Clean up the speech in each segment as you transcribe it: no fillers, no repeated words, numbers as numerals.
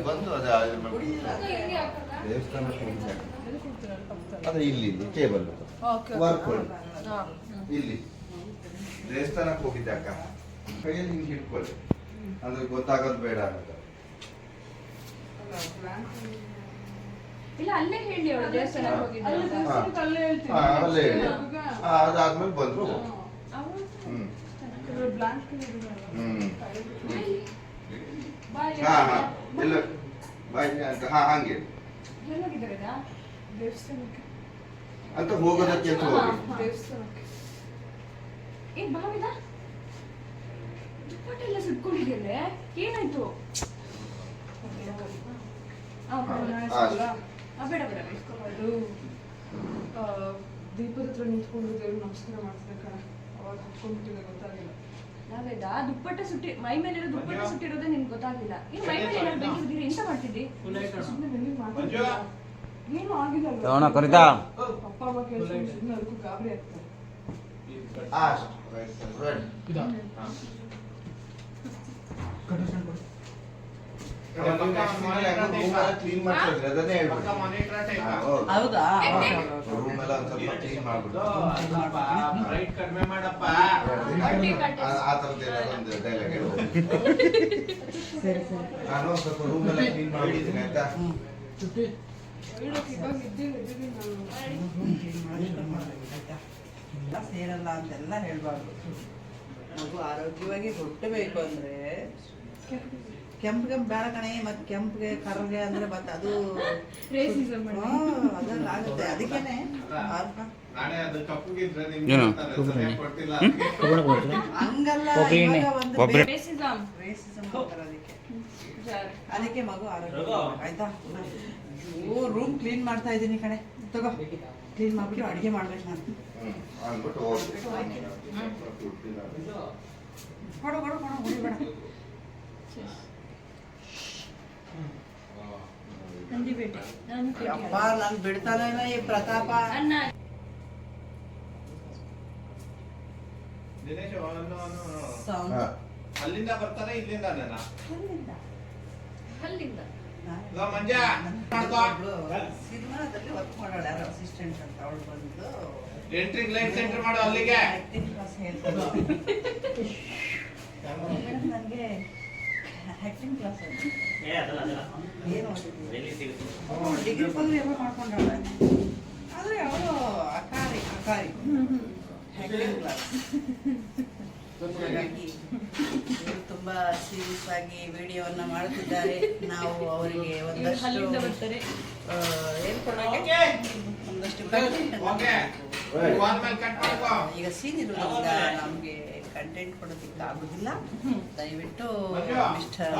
ಬಂದು ದೇವಸ್ಥಾನ ಅದೇ ಇಲ್ಲಿ ಟೇಬಲ್ ವರ್ಕ್ ಇಲ್ಲಿ ದೇವಸ್ಥಾನಕ್ಕೆ ಹೋಗಿದ್ದಾಗ ಕೈಯಲ್ಲಿ ಹಿಂಗೆ ಹಿಡ್ಕೊಳ್ಳಿ ಅಂದ್ರೆ ಗೊತ್ತಾಗೋದು ಬೇಡ ಅಂತ. ಇಲ್ಲ ಅಲ್ಲೇ ಹೇಳಿ ಅವಳು ದೇವಸ್ಥಾನಕ್ಕೆ ಹೋಗಿದ್ದೆ ಅಲ್ಲೇ ಹೇಳಿ ಅದಾದ್ಮೇಲೆ ಬಂದ್ರು. ಎಲ್ಲ ಹಂಗೆ ಅಂತ ಹೋಗೋದಕ್ಕೆ ಅಂತ ಹೋಗಿ ದುಪ್ಪಟ್ಟೆಲ್ಲ ಸುಟ್ಕೊಂಡಿದ್ಯಲ್ಲ ಏನಾಯ್ತು? ಬೇಡ ಬೇಡ ದೀಪದ ಹತ್ರ ನಿಂತ್ಕೊಂಡು ದೇವ್ರು ನಮಸ್ಕಾರ ಮಾಡ್ತಿದ್ದೆ ಕಣ, ಅವಾಗ ಹಾಕೊಂಡ್ಬಿಟ್ಟಿದೆ ಗೊತ್ತಾಗಿಲ್ಲ. ನಾವೇದ ದುಪ್ಪಟ್ಟ ಸುಟ್ಟಿ ಮೈ ಮೇಲೆ ದುಪ್ಪಟ್ಟ ಸುಟ್ಟಿರೋದೇ ನಿನ್ಗೆ ಗೊತ್ತಾಗಿಲ್ಲ. ಇನ್ನು ಮೈ ಮೇಲೆ ಏನಾದ್ರು ಬೆಂಕಿದ್ದೀರಿ ಎಂತ ಮಾಡ್ತಿದ್ದಿ? ಏನು ಆಗಿಲ್ಲ ಅಪ್ಪ ಅಮ್ಮ ಕೇಳ್ಕೊಂಡು ಸುಮ್ಮನೆ ಅದಕ್ಕೂ ಗಾಬರಿ ಆಗ್ತಾರೆ. ಕ್ಲೀನ್ ಮಾಡ್ತಿದ್ರೆ ಅದನ್ನೇ ಹೌದಾ? ರೂಮ್ ಎಲ್ಲ ಒಂದ್ ಸ್ವಲ್ಪ ಕ್ಲೀನ್ ಮಾಡ್ಬಿಟ್ಟು ಆ ತರದ್ದು ಒಂದು ಡೈಲಾಗ್ ಹೇಳು. ನಾನು ಸ್ವಲ್ಪ ರೂಮ್ ಎಲ್ಲ ಕ್ಲೀನ್ ಮಾಡಿದ್ದೀನಿ ಆಯ್ತಾ. ಸೇರಲ್ಲ ಅಂತೆಲ್ಲ ಹೇಳ್ಬಾರ್ದು. ಮಗು ಆರೋಗ್ಯವಾಗಿ ಹುಟ್ಟಬೇಕು ಅಂದ್ರೆ ಕೆಂಪಿಗೆ ಬೇಡ ಕಣೆ, ಮತ್ತೆ ಕೆಂಪಿಗೆ ಕರ್ಗೆ ಅಂದ್ರೆ ಮತ್ತೆ ಅದು ಅದೆಲ್ಲ ಆಗುತ್ತೆ. ಅದಕ್ಕೇನೆ ಹಂಗಲ್ಲ, ಅದಕ್ಕೆ ಮಗು ಆರೋಗ್ಯ ಆಯ್ತಾ. ರೂಮ್ ಕ್ಲೀನ್ ಮಾಡ್ತಾ ಇದ್ದೀನಿ ಕಣೆ, ತಗೋ ಕ್ಲೀನ್ ಮಾಡ್ಬಿಟ್ಟು ಅಡುಗೆ ಮಾಡ್ಬೇಕು ನಾನು. ಕೊಡು ಕೊಡು ಕೊಡು ಹೊಡಿಬೇಡ. ಅಪ್ಪ ನಾನು ಬಿಡ್ತಾನೆ ಇಲ್ಲ ಈ ಪ್ರತಾಪ. ಅಲ್ಲಿಂದ ಬರ್ತಾರೆ ಇಲ್ಲಿಂದ ಸಿನಿಮಾದಲ್ಲಿ ವರ್ಕ್ ಮಾಡೋಳು ಯಾರು ಅಸಿಸ್ಟೆಂಟ್ ಅಂತ, ಅವಳು ಬಂದು ಎಂಟ್ರಿಂಗ್ ಲೈನ್ ಸೆಂಟರ್ ಮಾಡು ಅಲ್ಲಿಗೆ. ನನಗೆ ಆಕ್ಟಿಂಗ್ ಕ್ಲಾಸ್ ಏನು ಡಿಗ್ರಿ ಪದವಿ ಎಲ್ಲ ಮಾಡ್ಕೊಂಡವಳೆ, ಆದರೆ ಅವಳು ಅಕಾರಿ ಆಕ್ಟಿಂಗ್ ಕ್ಲಾಸ್. ಹಾಗಾಗಿ ತುಂಬಾ ಸೀರಿಯಸ್ ಆಗಿ ವಿಡಿಯೋವನ್ನ ಮಾಡುತ್ತಿದ್ದಾರೆ. ನಾವು ಅವರಿಗೆ ಒಂದಷ್ಟು ಹೇಳ್ಕೊಡೋಕೆ ಒಂದಷ್ಟು ಈಗ ಸೀನ್ ಇರೋದ್ರಿಂದ ನಮಗೆ ಕಂಟೆಂಟ್ ಕೊಡೋದಕ್ಕೆ ಆಗುದಿಲ್ಲ. ದಯವಿಟ್ಟು ಮಿಸ್ಟರ್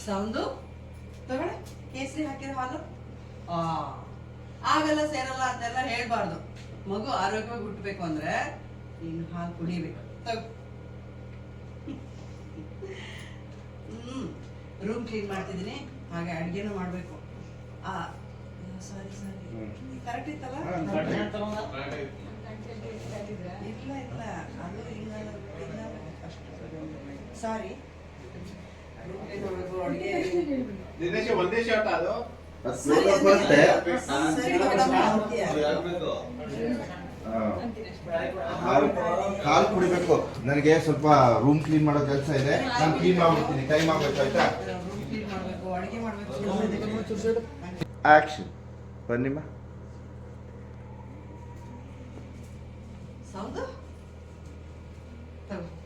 ಸೌಂದು ತಗೊಳ್ಳಿ, ಕೇಸರಿ ಹಾಕಿರೋ ಹಾಲು ಆಗಲ್ಲ ಸೇರಲ್ಲ ಅಂತೆಲ್ಲ ಹೇಳ್ಬಾರ್ದು. ಮಗು ಆರೋಗ್ಯವಾಗಿ ಹುಟ್ಟಬೇಕು ಅಂದ್ರೆ ನೀನು ಹಾಲು ಕುಡಿಬೇಕು. ರೂಮ್ ಕ್ಲೀನ್ ಮಾಡ್ತಿದ್ದೀನಿ, ಹಾಗೆ ಅಡುಗೆನೂ ಮಾಡಬೇಕು. ಸಾರಿ ಕರೆಕ್ಟ್ ಇತ್ತಲ್ಲ? ಇಲ್ಲ ಅದು ಸಾರಿ. ಒಂದೇ ಶಾಟ್ ಅದು ಹಾಲು ಕುಡಿಬೇಕು. ನನಗೆ ಸ್ವಲ್ಪ ರೂಮ್ ಕ್ಲೀನ್ ಮಾಡೋ ಕೆಲಸ ಇದೆ, ನಾನು ಕ್ಲೀನ್ ಮಾಡ್ಬಿಡ್ತೀನಿ. ಟೈಮ್ ಆಗ್ಬೇಕಾಯ್ತಾ? ಆಕ್ಷನ್ ಬನ್ನಿಮ್ಮ. ಸೌಂದು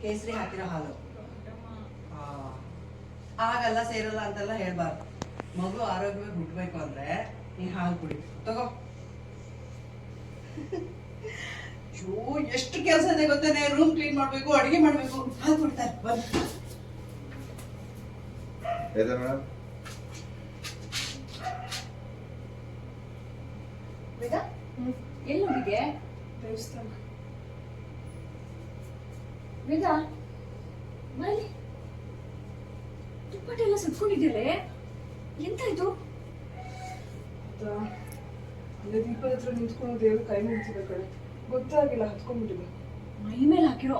ಕೇಸರಿ ಹಾಕಿರೋ ಹಾಲು ಆಗಲ್ಲ ಸೇರಲ್ಲ ಅಂತೆಲ್ಲ ಹೇಳ್ಬಾರ್ದು. ಮಗು ಆರೋಗ್ಯವಾಗಿ ಹುಟ್ಟಬೇಕು ಅಂದ್ರೆ ನೀನ್ ಹಾಲು ಕುಡಿ. ತಗೋ. ಎಷ್ಟು ಕೆಲಸ ಇದೆ ಗೊತ್ತೇನೆ? ರೂಮ್ ಕ್ಲೀನ್ ಮಾಡ್ಬೇಕು, ಅಡಿಗೆ ಮಾಡ್ಬೇಕು, ಹಾಲು ಕುಡ್ತಾರೆ. ಎಲ್ಲಿ ಹೋಗಿದ್ಯೆ? ದೇವಸ್ಥಾನ. ವೇದ ಮಲ್ಲಿ ದುಪ್ಪಟ್ಟೆ ಎಲ್ಲ ಸುತ್ಕೊಂಡಿದ್ಯಲ್ಲ, ಎಂತಾಯ್ತು? ಅಲ್ಲೇ ದೀಪದ ಹತ್ರ ನಿಂತ್ಕೊಂಡು ದೇವ್ರು ಕೈ ಮುಗಿಸಿದ ಕಡೆ ಗೊತ್ತಾಗಿಲ್ಲ, ಹತ್ಕೊಂಡ್ಬಿಟ್ಟಿದೆ. ಮೈ ಮೇಲೆ ಹಾಕಿರೋ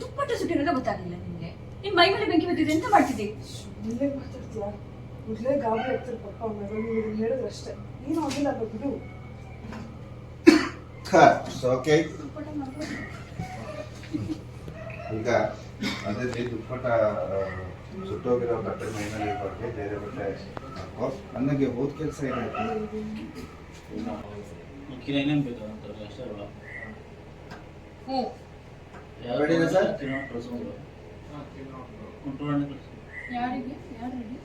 ದುಪ್ಪಟ್ಟ ಸುಟ್ಟಿರೋದೇ ಗೊತ್ತಾಗಲಿಲ್ಲ ನಿನ್ಗೆ. ನಿನ್ ಮೈ ಮೇಲೆ ಬೆಂಕಿ ಬಿದ್ದಿದೆ ಎಂತ ಮಾಡ್ತಿದ್ದಿ? ಇಲ್ಲೇ ಮಾತಾಡ್ತೀಯಾ? ಮೊದಲೇ ಗಾಬರಿ ಆಗ್ತಾರೆ ಪಪ್ಪ ಅಮ್ಮ, ನೀವು ಹೇಳಿದ್ರೆ ಅಷ್ಟೇ. ಏನು ಆಗಿಲ್ಲ, ಅದು ಬಿಡು. ಓಕೆ ದುಪ್ಪಟ್ಟ ಮಾಡ್ಬೋದು. ಈಗ ಅದೇ ದುಪ್ಪಟ್ಟ ಸುಟ್ಟೋಗಿರೋ ಬಟ್ಟೆ ಮೈ ಮೇಲೆ ಇಟ್ಕೊಳ್ಗೆ ಬೇರೆ ಬಟ್ಟೆ ಹಾಕೋ. ನನಗೆ ಹೋದ ಕೆಲಸ ಏನಾಯ್ತು? ಏನೇನು ಬೇಕು ಅಂತ ಅಷ್ಟೇ ಅಲ್ಲ. ಹ್ಞೂ ರೆಡಿ ಸರ್? ಯಾರಿಗೆ? ಯಾರಿಗೆ?